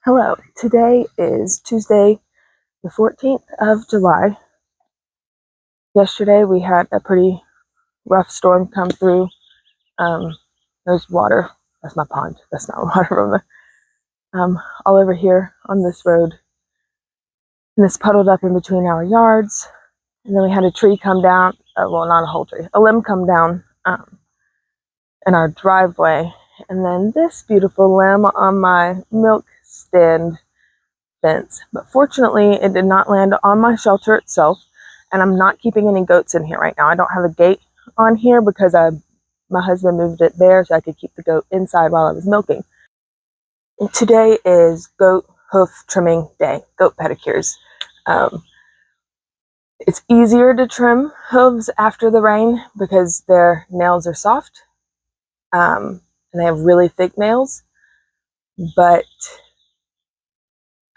Hello, today is Tuesday, the 14th of July. Yesterday we had a pretty rough storm come through. There's water. That's my pond. That's not water from the, all over here on this road. And it's puddled up in between our yards. And then we had a tree come down, well, not a whole tree, a limb come down in our driveway. And then this beautiful limb on my milk stand fence, but fortunately it did not land on my shelter itself, and I'm not keeping any goats in here right now. I don't have a gate on here because my husband moved it there so I could keep the goat inside while I was milking. And today is goat hoof trimming day, goat pedicures. It's easier to trim hooves after the rain because their nails are soft, and they have really thick nails, but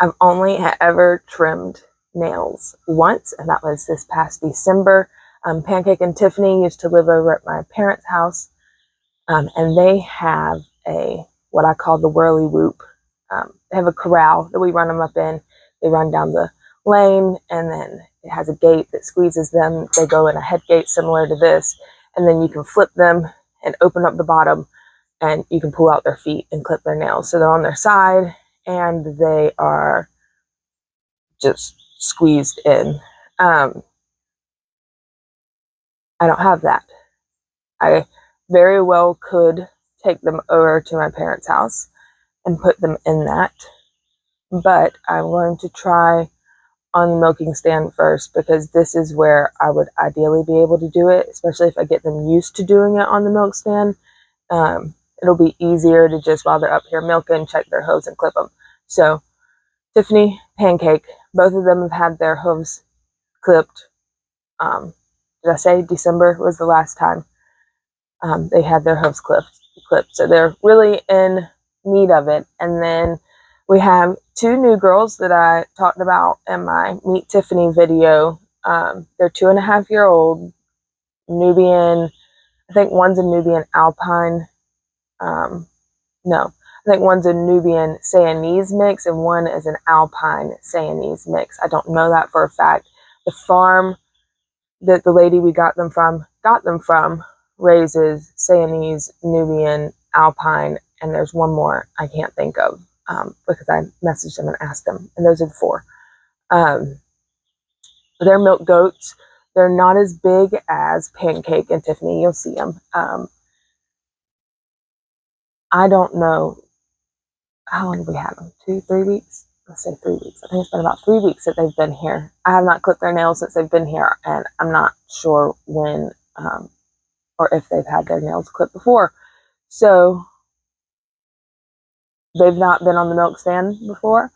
I've only ever trimmed nails once, and that was this past December. Pancake and Tiffany used to live over at my parents' house, and they have what I call the whirly whoop. They have a corral that we run them up in. They run down the lane, and then it has a gate that squeezes them. They go in a head gate similar to this, and then you can flip them and open up the bottom, and you can pull out their feet and clip their nails. So they're on their side, and they are just squeezed in. I don't have that. I very well could take them over to my parents' house and put them in that, but I'm going to try on the milking stand first because this is where I would ideally be able to do it, especially if I get them used to doing it on the milk stand. It'll be easier to just, while they're up here milking, check their hooves and clip them. So Tiffany, Pancake, both of them have had their hooves clipped. Did I say December was the last time they had their hooves clipped? So they're really in need of it. And then we have two new girls that I talked about in my Meet Tiffany video. They're 2.5-year-old Nubian. I think one's a Nubian Alpine. No, I think one's a Nubian Siamese mix and one is an Alpine Siamese mix. I don't know that for a fact. The farm that the lady we got them from raises Siamese, Nubian, Alpine, and there's one more I can't think of because I messaged them and asked them, and those are the four. They're milk goats. They're not as big as Pancake and Tiffany. You'll see them. I don't know how long we had them. 2-3 weeks? Let's say 3 weeks. I think it's been about 3 weeks that they've been here. I have not clipped their nails since they've been here, and I'm not sure when or if they've had their nails clipped before. So they've not been on the milk stand before.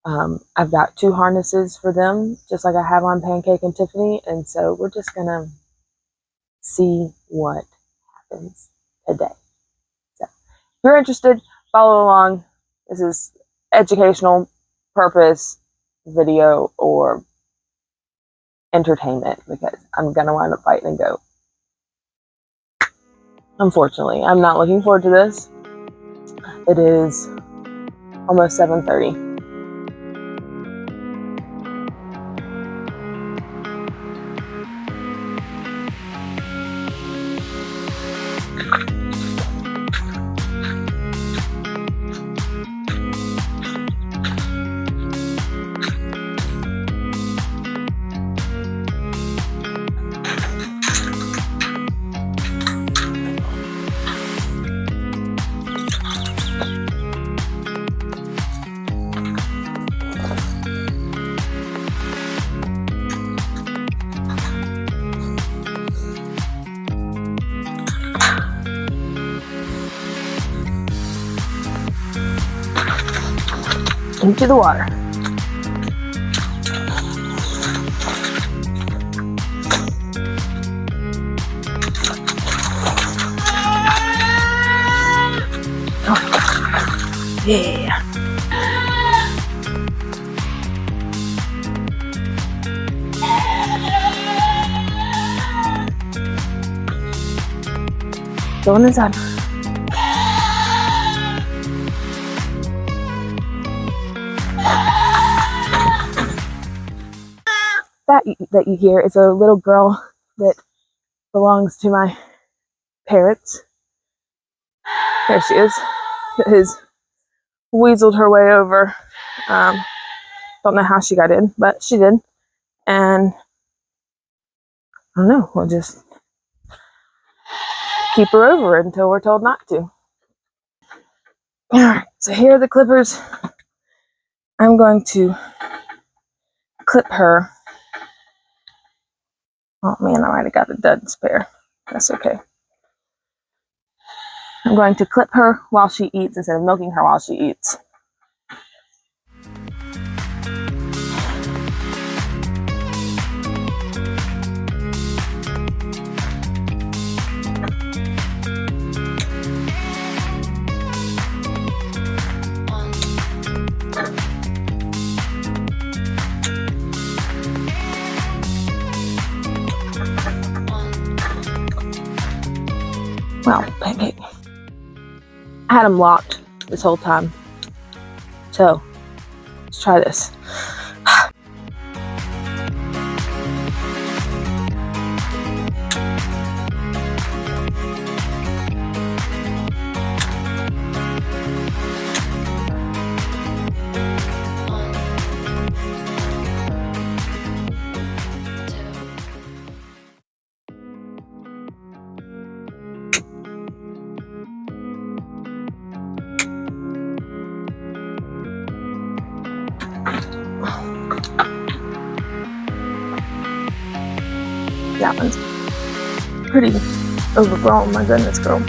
I've got 2 harnesses for them, just like I have on Pancake and Tiffany, and so we're just gonna see what happens today. So if you're interested, follow along. This is educational purpose video or entertainment because I'm gonna wind up fighting a goat. Unfortunately, I'm not looking forward to this. It is almost 7:30. Into the water. Oh. Yeah. Go inside. that you hear is a little girl that belongs to my parents. There she is. That has weaseled her way over. Don't know how she got in, but she did. And I don't know, we'll just keep her over until we're told not to. Alright, so here are the clippers. I'm going to clip her. Oh man, I might have got a dud spare. That's okay. I'm going to clip her while she eats instead of milking her while she eats. Well, pancake. I had them locked this whole time. So, let's try this. That one's pretty overgrown, my goodness, girl.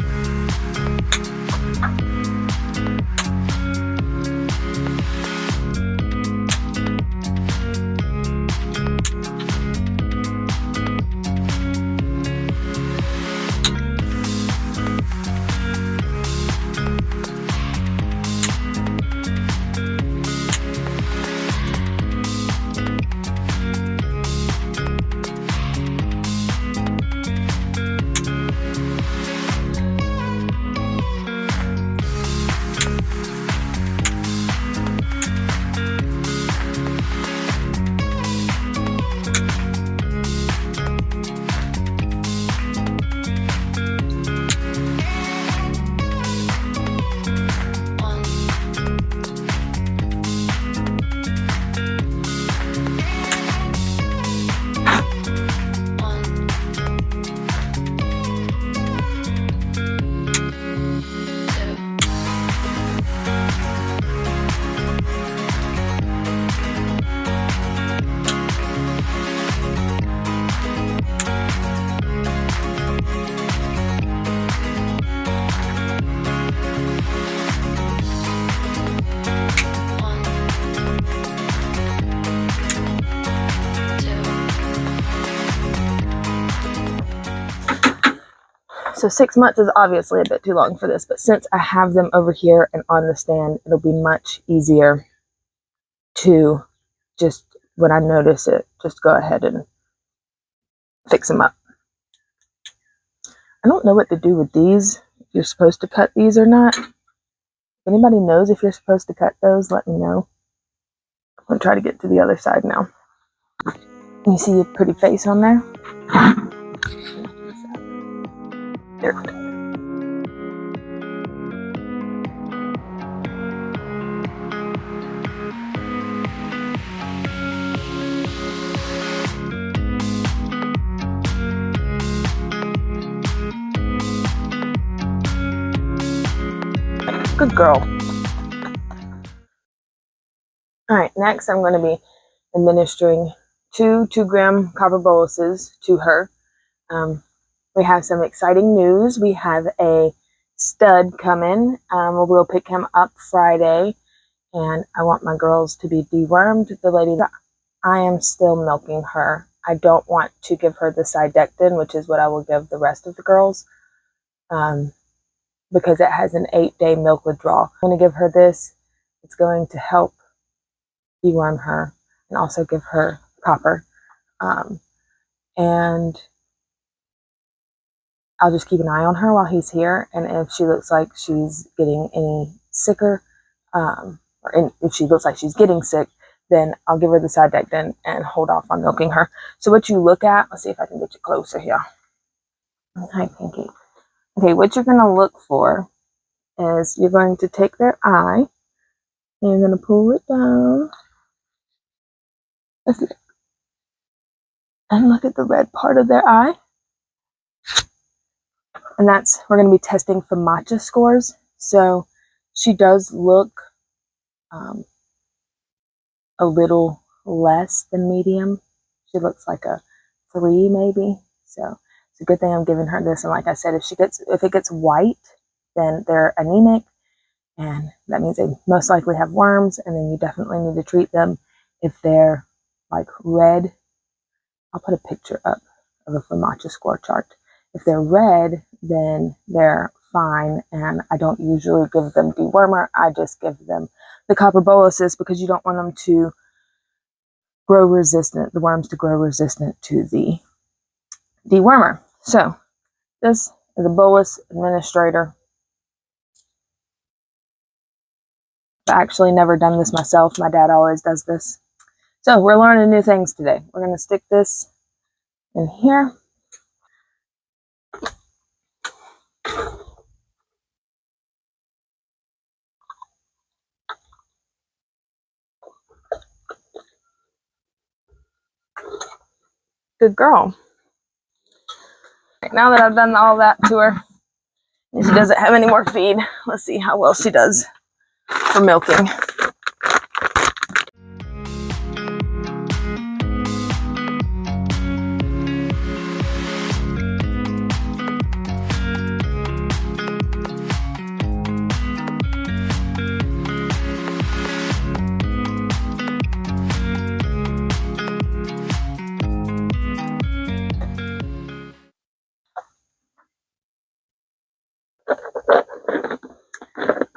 So 6 months is obviously a bit too long for this, but since I have them over here and on the stand, it'll be much easier to just, when I notice it, just go ahead and fix them up. I don't know what to do with these, if you're supposed to cut these or not. If anybody knows if you're supposed to cut those, let me know. I'm going to try to get to the other side now. You see a pretty face on there? There. Good girl. Alright, next I'm going to be administering two 2-gram copper boluses to her. We have some exciting news. We have a stud coming. We'll pick him up Friday, and I want my girls to be dewormed. The lady that I am still milking her. I don't want to give her the Sidectin, which is what I will give the rest of the girls, because it has an 8-day milk withdrawal. I'm going to give her this. It's going to help deworm her and also give her copper. And I'll just keep an eye on her while he's here, and if she looks like she's getting any sicker, if she looks like she's getting sick, then I'll give her the side deck then and hold off on milking her. So what you look at, let's see if I can get you closer here. Hi, Pinky. Okay, what you're going to look for is you're going to take their eye and you're going to pull it down. And look at the red part of their eye. And that's, we're going to be testing famacha scores. So she does look a little less than medium. She looks like a 3 maybe. So it's a good thing I'm giving her this. And like I said, if it gets white, then they're anemic, and that means they most likely have worms, and then you definitely need to treat them. If they're like red, I'll put a picture up of a famacha score chart. If they're red, then they're fine, and I don't usually give them dewormer. I just give them the copper boluses because you don't want them to grow resistant, the worms to grow resistant to the dewormer. So this is a bolus administrator. I've actually never done this myself. My dad always does this. So we're learning new things today. We're going to stick this in here. Good girl. Right, now that I've done all that to her, and she doesn't have any more feed, let's see how well she does for milking.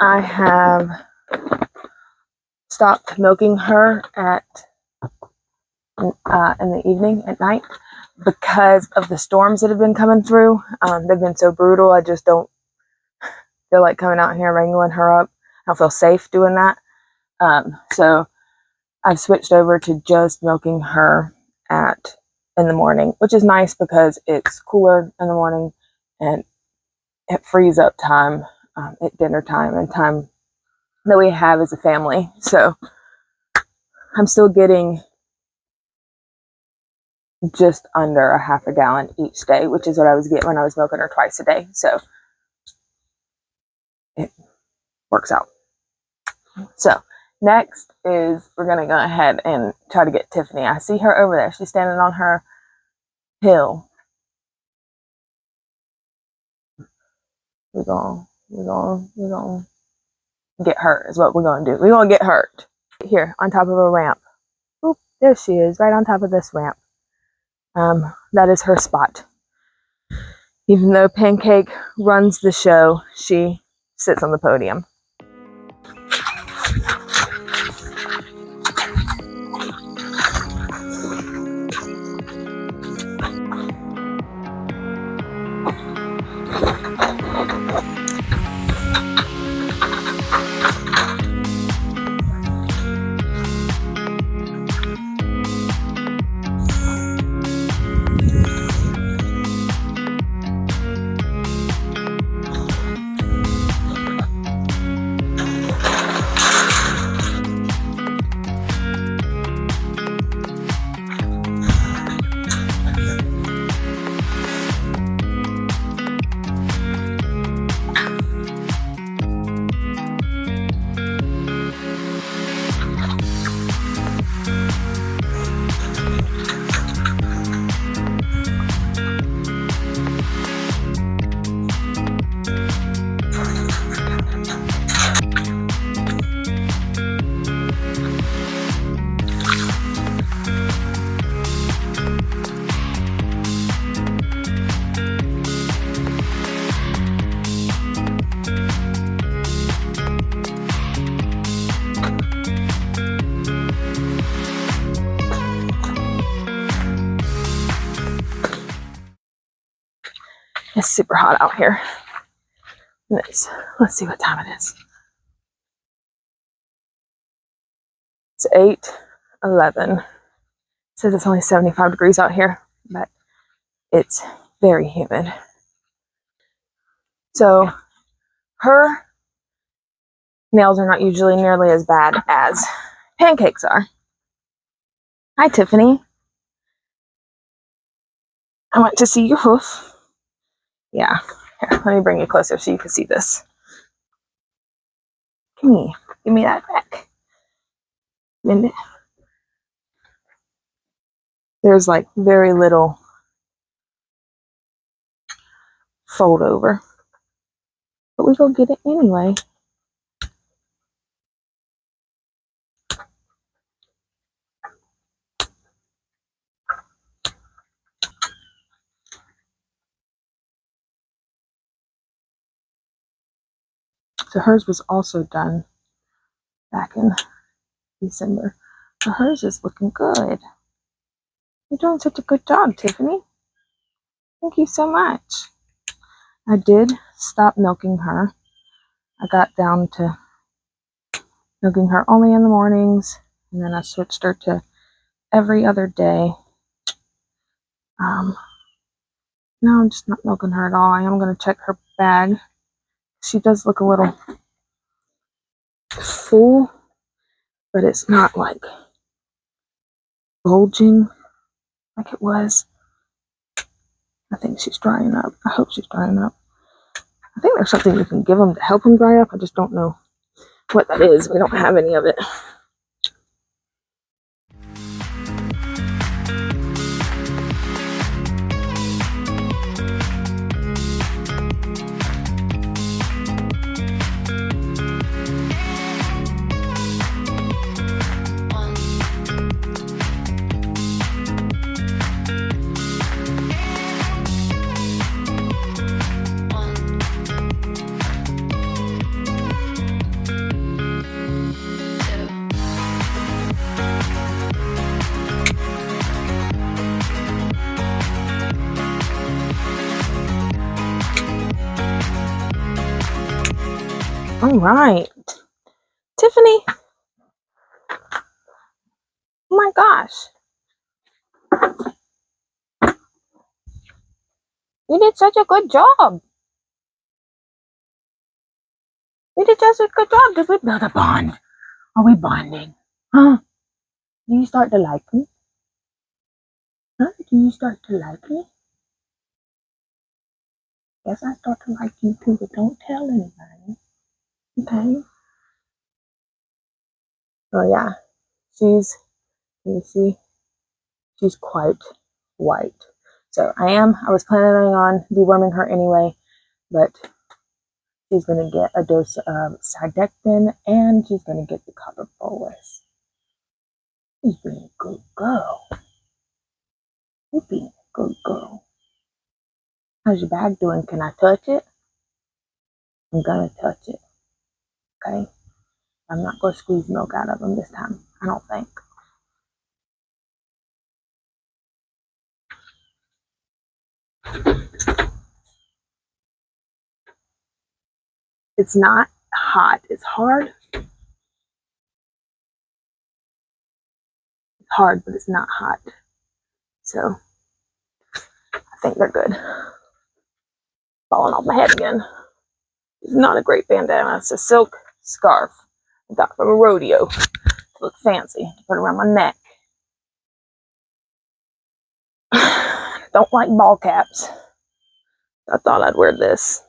I have stopped milking her in the evening at night because of the storms that have been coming through. They've been so brutal. I just don't feel like coming out here wrangling her up. I don't feel safe doing that. So I've switched over to just milking her in the morning, which is nice because it's cooler in the morning and it frees up time at dinner time and time that we have as a family. So I'm still getting just under a half a gallon each day, which is what I was getting when I was milking her twice a day. So it works out. So next is we're going to go ahead and try to get Tiffany. I see her over there. She's standing on her hill. We're gonna get hurt is what we're gonna do. We're gonna get hurt. Here, on top of a ramp. Oop, there she is, right on top of this ramp. That is her spot. Even though Pancake runs the show, she sits on the podium. It's super hot out here. Let's see what time it is. It's 8. 11. It says it's only 75 degrees out here, but it's very humid. So her nails are not usually nearly as bad as Pancake's are. Hi, Tiffany. I went to see your hoof. Yeah. Here, let me bring you closer so you can see this. Come here. Give me that back. And there's like very little fold over. But we gonna get it anyway. So hers was also done back in December. So hers is looking good. You're doing such a good job, Tiffany. Thank you so much. I did stop milking her. I got down to milking her only in the mornings, and then I switched her to every other day. Now I'm just not milking her at all. I am going to check her bag. She does look a little full, but it's not like bulging like it was. I think she's drying up. I hope she's drying up. I think there's something you can give them to help them dry up. I just don't know what that is. We don't have any of it. All right, Tiffany. Oh my gosh. You did such a good job. You did such a good job. Did we build a bond? Are we bonding? Huh? Do you start to like me? Huh? Do you start to like me? Yes, I start to like you too, but don't tell anybody. Okay? Oh yeah. You see, she's quite white. So I was planning on deworming her anyway, but she's going to get a dose of Cydectin and she's going to get the copper bolus. She's being a good girl. You're being a good girl. How's your bag doing? Can I touch it? I'm going to touch it. Okay? I'm not going to squeeze milk out of them this time. I don't think. It's not hot. It's hard. It's hard, but it's not hot. So I think they're good. Falling off my head again. It's not a great bandana. It's a silk scarf I got from a rodeo to look fancy, to put around my neck. Don't like ball caps. I thought I'd wear this.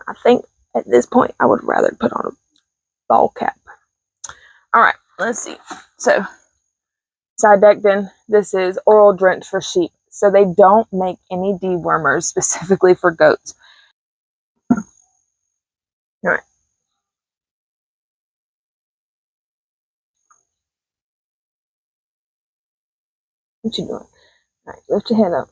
I think at this point I would rather put on a ball cap. All right, let's see. So, Cydectin, this is oral drench for sheep. So they don't make any dewormers specifically for goats. All right. What you doing? All right, lift your head up.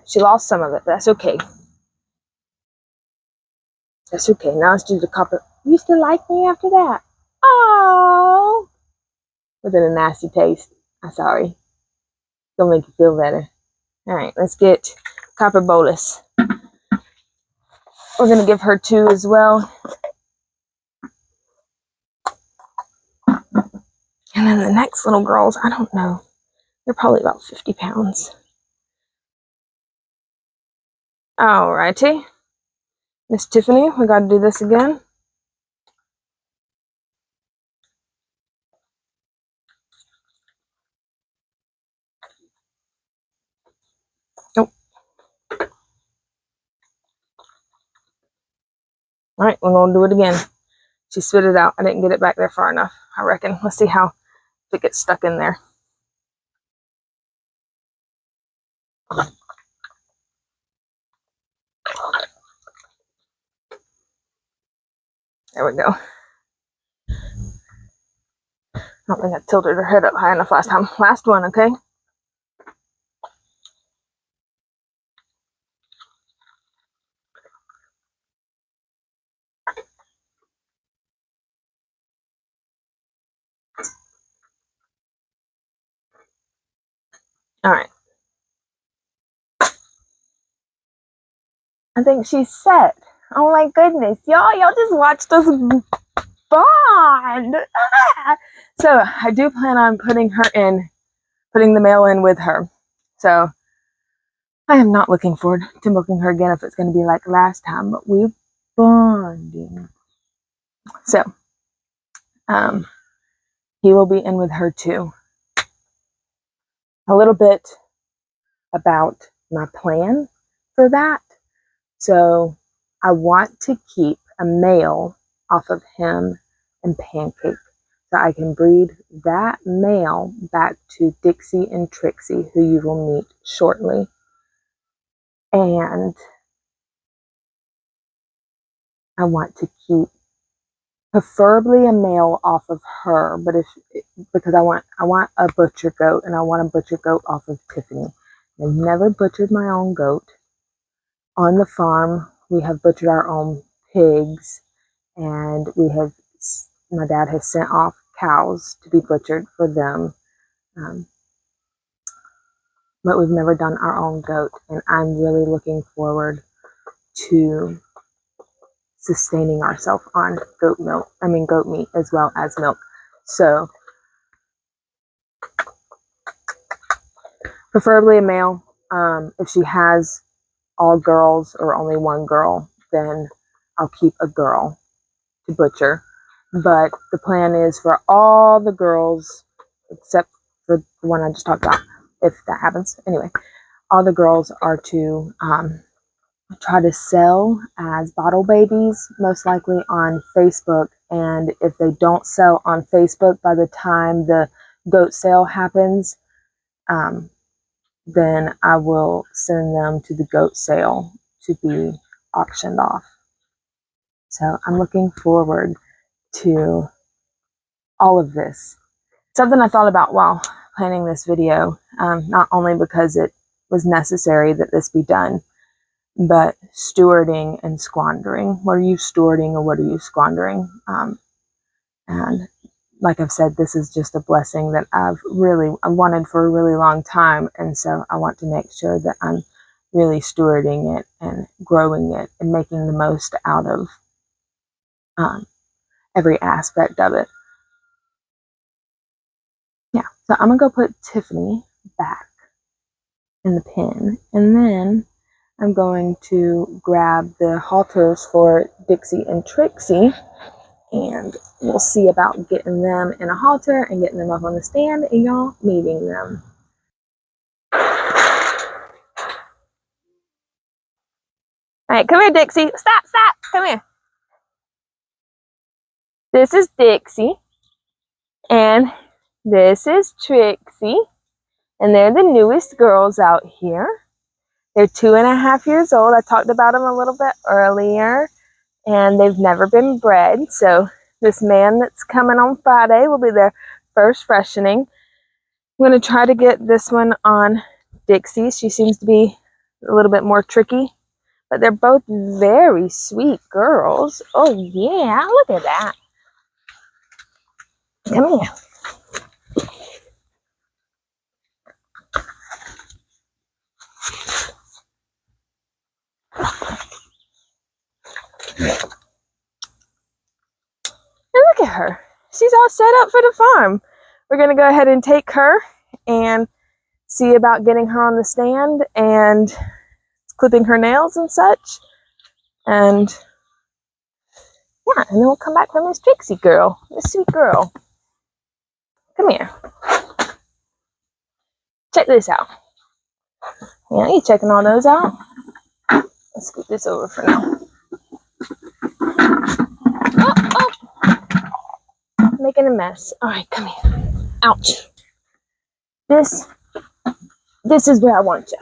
She lost some of it, but that's okay. That's okay. Now let's do the copper. You still like me after that? Oh, with a nasty taste. I'm sorry. It'll make you feel better. All right, let's get Copper Bolus. We're going to give her 2 as well. And then the next little girls, I don't know. They're probably about 50 pounds. Alrighty. Miss Tiffany, we got to do this again. Nope. Alright, we're going to do it again. She spit it out. I didn't get it back there far enough, I reckon. Let's see how if it gets stuck in there. There we go. I don't think I tilted her head up high enough last time. Last one, okay? Alright. I think she's set. Oh my goodness. Y'all just watched us bond. Ah! So I do plan on putting the male in with her. So I am not looking forward to milking her again if it's going to be like last time, but we're bonding. So he will be in with her too. A little bit about my plan for that. So I want to keep a male off of him and Pancake, so I can breed that male back to Dixie and Trixie, who you will meet shortly. And I want to keep preferably a male off of her, but because I want a butcher goat, and I want a butcher goat off of Tiffany. I've never butchered my own goat. On the farm, we have butchered our own pigs, and my dad has sent off cows to be butchered for them. But we've never done our own goat, and I'm really looking forward to sustaining ourselves on goat meat as well as milk. So preferably a male. If she has all girls or only one girl, then I'll keep a girl to butcher. But the plan is for all the girls, except for the one I just talked about, if that happens. Anyway, all the girls are to try to sell as bottle babies, most likely on Facebook. And if they don't sell on Facebook by the time the goat sale happens, then I will send them to the goat sale to be auctioned off. So I'm looking forward to all of this. Something I thought about while planning this video, not only because it was necessary that this be done, but stewarding and squandering. What are you stewarding or what are you squandering? And like I've said, this is just a blessing that I've wanted for a really long time. And so I want to make sure that I'm really stewarding it and growing it and making the most out of every aspect of it. Yeah, so I'm gonna go put Tiffany back in the pen, and then I'm going to grab the halters for Dixie and Trixie, and we'll see about getting them in a halter and getting them up on the stand and y'all meeting them. All right, come here, Dixie. Stop, come here. This is Dixie, and this is Trixie, and they're the newest girls out here. They're 2.5 years old. I talked about them a little bit earlier, and they've never been bred. So this man that's coming on Friday will be their first freshening. I'm going to try to get this one on Dixie. She seems to be a little bit more tricky, but they're both very sweet girls. Oh yeah, look at that. Come here. And look at her. She's all set up for the farm. We're going to go ahead and take her and see about getting her on the stand and clipping her nails and such. And yeah, and then we'll come back for Miss Trixie girl, Miss sweet girl. Come here. Check this out. Yeah, you checking all those out? Let's scoot this over for now. Oh, oh. Making a mess. All right, come here. Ouch. This is where I want you.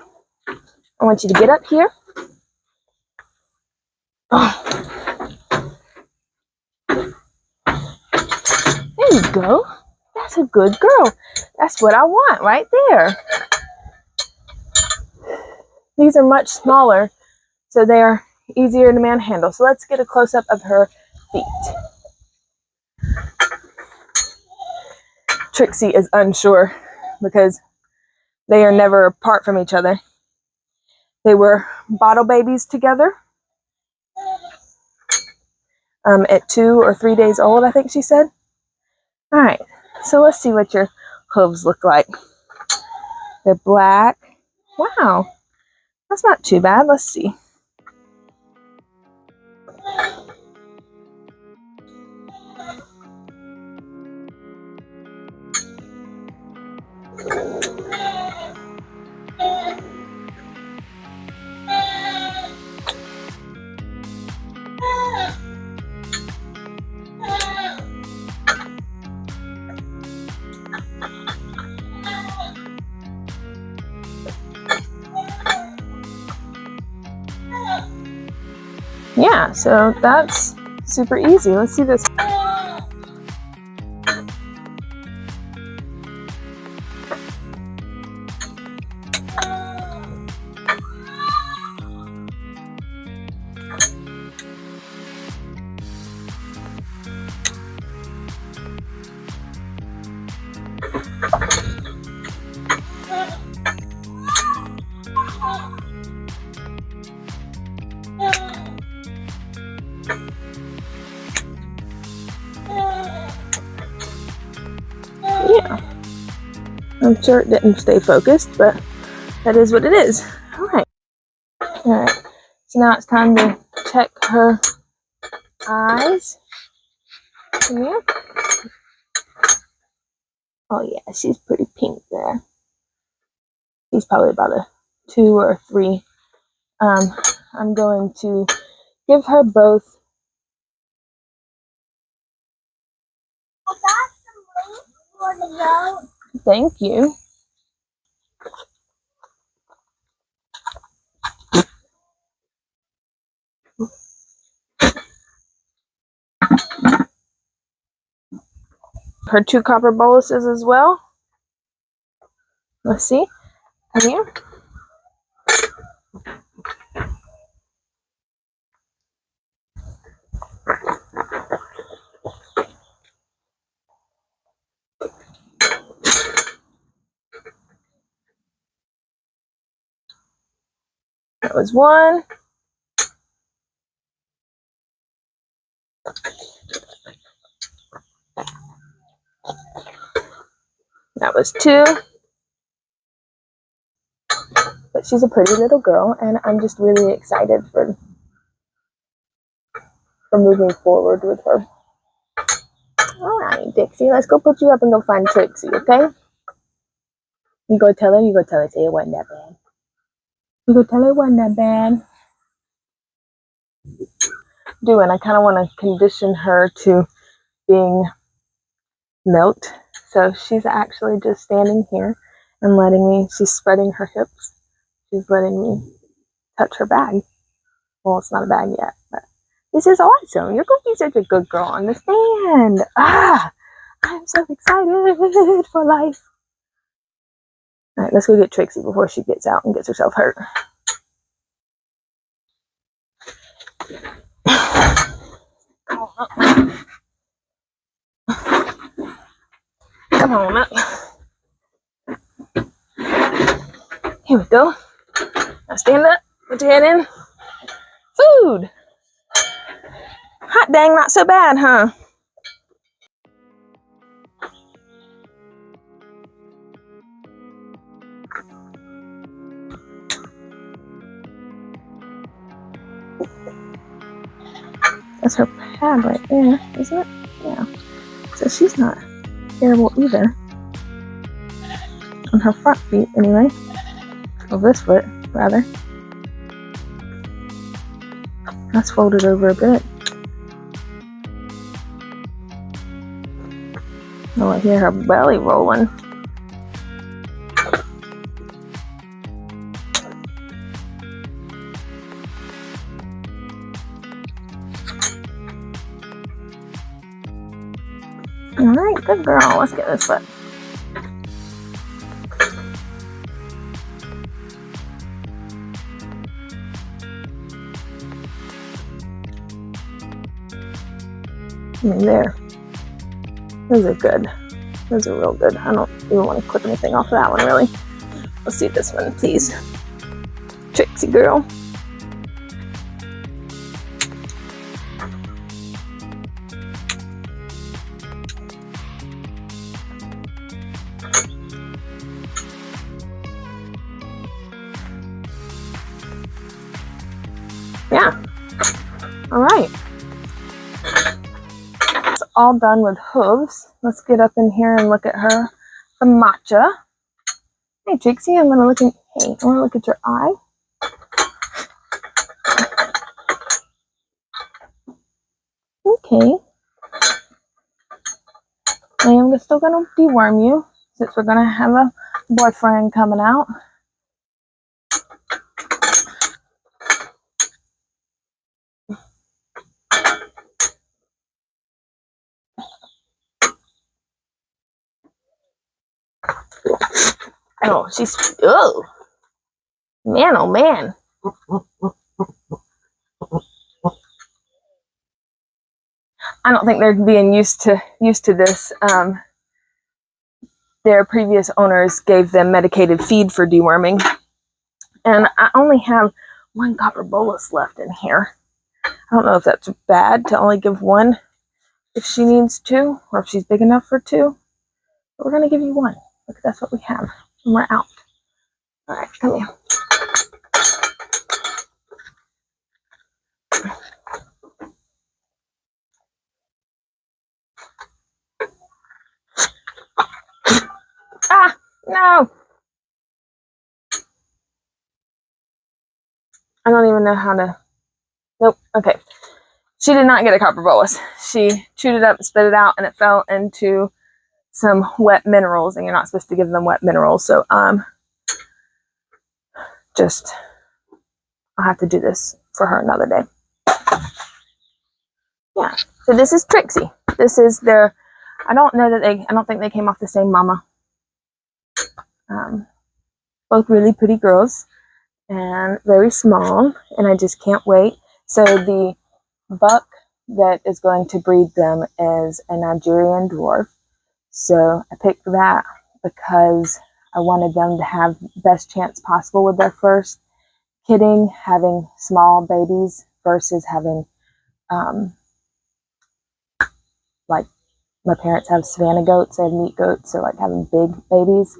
I want you to get up here. Oh. There you go. That's a good girl. That's what I want right there. These are much smaller, so they are easier to manhandle. So let's get a close-up of her feet. Trixie is unsure because they are never apart from each other. They were bottle babies together at 2 or 3 days old, I think she said. All right, so let's see what your hooves look like. They're black. Wow, that's not too bad. Let's see. Yeah, so that's super easy. Let's see this. Yeah, I'm sure it didn't stay focused, but that is what it is. All right. So now it's time to check her eyes. Yeah. Oh yeah, she's pretty pink there. She's probably about a 2 or 3. I'm going to give her both. Thank you. Her 2 copper boluses as well. Let's see. Come here. That was 1. That was 2. But she's a pretty little girl, and I'm just really excited for moving forward with her. All right, Dixie, let's go put you up and go find Trixie, okay? You go tell her, say it wasn't that bad. You go tell her it wasn't that bad. And I kind of want to condition her to being milked. So she's actually just standing here and letting me, she's spreading her hips. She's letting me touch her bag. Well, it's not a bag yet, but this is awesome. You're going to be such a good girl on the stand. I'm so excited for life. All right, let's go get Trixie before she gets out and gets herself hurt. Come on up. Here we go. Now stand up, put your head in. Food. Hot dang, not so bad, huh? That's her pad right there, isn't it? Yeah. So she's not terrible either. On her front feet, anyway. Or this foot, rather. That's folded over a bit. Oh, I hear her belly rolling. Alright, good girl. Let's get this foot. There. Those are good. Those are real good. I don't even want to clip anything off of that one, really. Let's see this one, please. Trixie girl. Yeah. All right. It's all done with hooves. Let's get up in here and look at her famacha. Hey, Trixie, I'm gonna look at. Hey, I want to look at your eye. Okay. I am still gonna deworm you since we're gonna have a boyfriend coming out. Oh, she's, oh, man, oh man. I don't think they're being used to this. Their previous owners gave them medicated feed for deworming, and I only have one copper bolus left in here. I don't know if that's bad to only give one if she needs two, or if she's big enough for two. But we're gonna give you one. Look, that's what we have, and we're out. All right, come here. Ah, no. I don't even know how to. Nope. Okay. She did not get a copper bolus. She chewed it up, spit it out, and it fell into some wet minerals, and you're not supposed to give them wet minerals. So just I'll have to do this for her another day. Yeah. So this is Trixie. This is their. I don't think they came off the same mama. Both really pretty girls and very small, and I just can't wait. So the buck that is going to breed them is a Nigerian dwarf. So I picked that because I wanted them to have the best chance possible with their first kidding, having small babies versus having, like my parents have Savannah goats, they have meat goats, so like having big babies.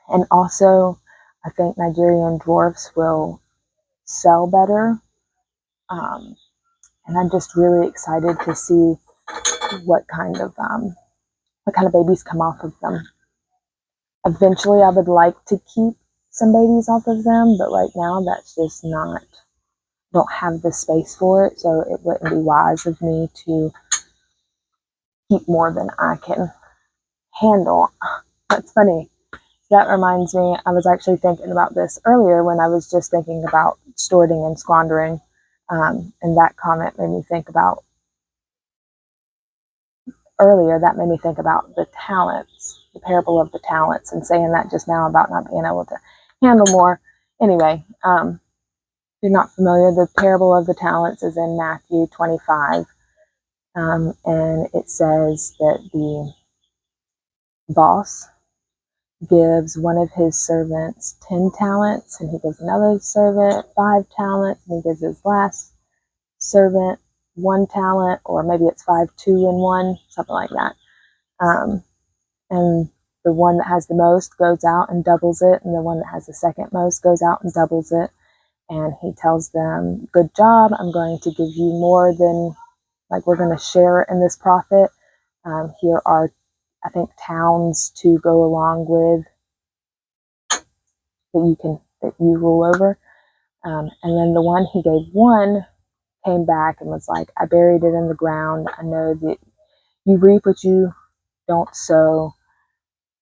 And also, I think Nigerian dwarfs will sell better. And I'm just really excited to see what kind of babies come off of them. Eventually, I would like to keep some babies off of them, but right now that's just not, don't have the space for it, so it wouldn't be wise of me to keep more than I can handle. That's funny. That reminds me, I was actually thinking about this earlier when I was just thinking about storing and squandering, and that comment made me think about the talents, the parable of the talents, and saying that just now about not being able to handle more. Anyway, if you're not familiar, the parable of the talents is in Matthew 25, and it says that the boss gives one of his servants 10 talents, and he gives another servant 5 talents, and he gives his last servant 1 talent, or maybe it's 5, 2, and 1, something like that. And the one that has the most goes out and doubles it, and the one that has the second most goes out and doubles it. And he tells them, good job, I'm going to give you more than, like, we're going to share in this profit. Here are, I think, towns to go along with that you rule over. And then the one he gave 1 came back and was like, I buried it in the ground. I know that you reap what you don't sow.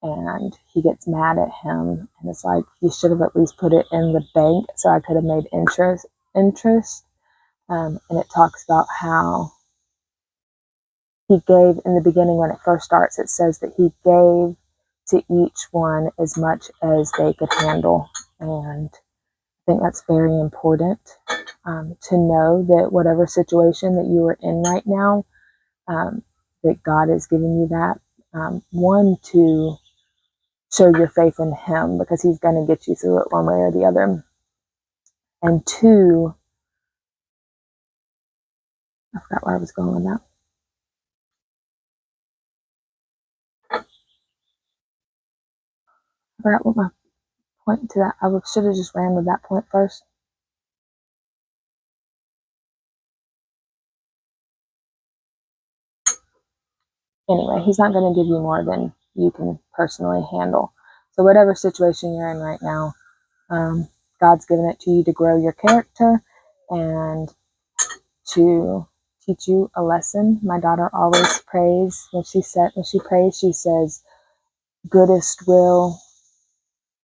And he gets mad at him, and it's like, you should have at least put it in the bank so I could have made interest. And it talks about how he gave in the beginning. When it first starts, it says that he gave to each one as much as they could handle. And I think that's very important, to know that whatever situation that you are in right now, that God is giving you that, one, to show your faith in him, because he's going to get you through it one way or the other. And 2, I forgot where I was going with that. I forgot what my point to that. I should have just ran with that point first. Anyway, he's not going to give you more than you can personally handle. So whatever situation you're in right now, God's given it to you to grow your character and to teach you a lesson. My daughter always prays when she prays, she says, goodest will,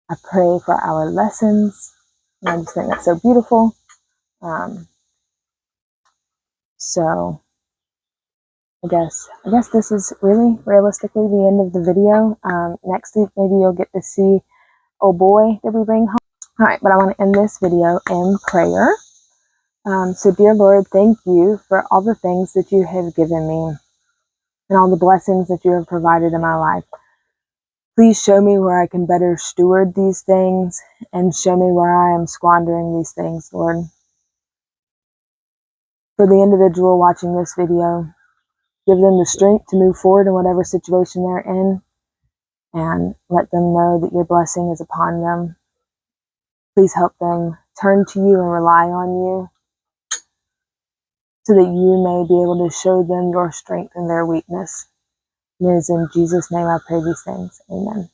I pray for our lessons. And I just think that's so beautiful. So I guess this is really realistically the end of the video. Next week, maybe you'll get to see, oh boy, did we bring home. All right, but I want to end this video in prayer. So dear Lord, thank you for all the things that you have given me and all the blessings that you have provided in my life. Please show me where I can better steward these things, and show me where I am squandering these things, Lord. For the individual watching this video, give them the strength to move forward in whatever situation they're in, and let them know that your blessing is upon them. Please help them turn to you and rely on you, so that you may be able to show them your strength and their weakness. And it is in Jesus' name I pray these things. Amen.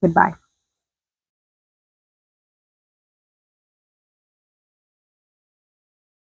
Goodbye.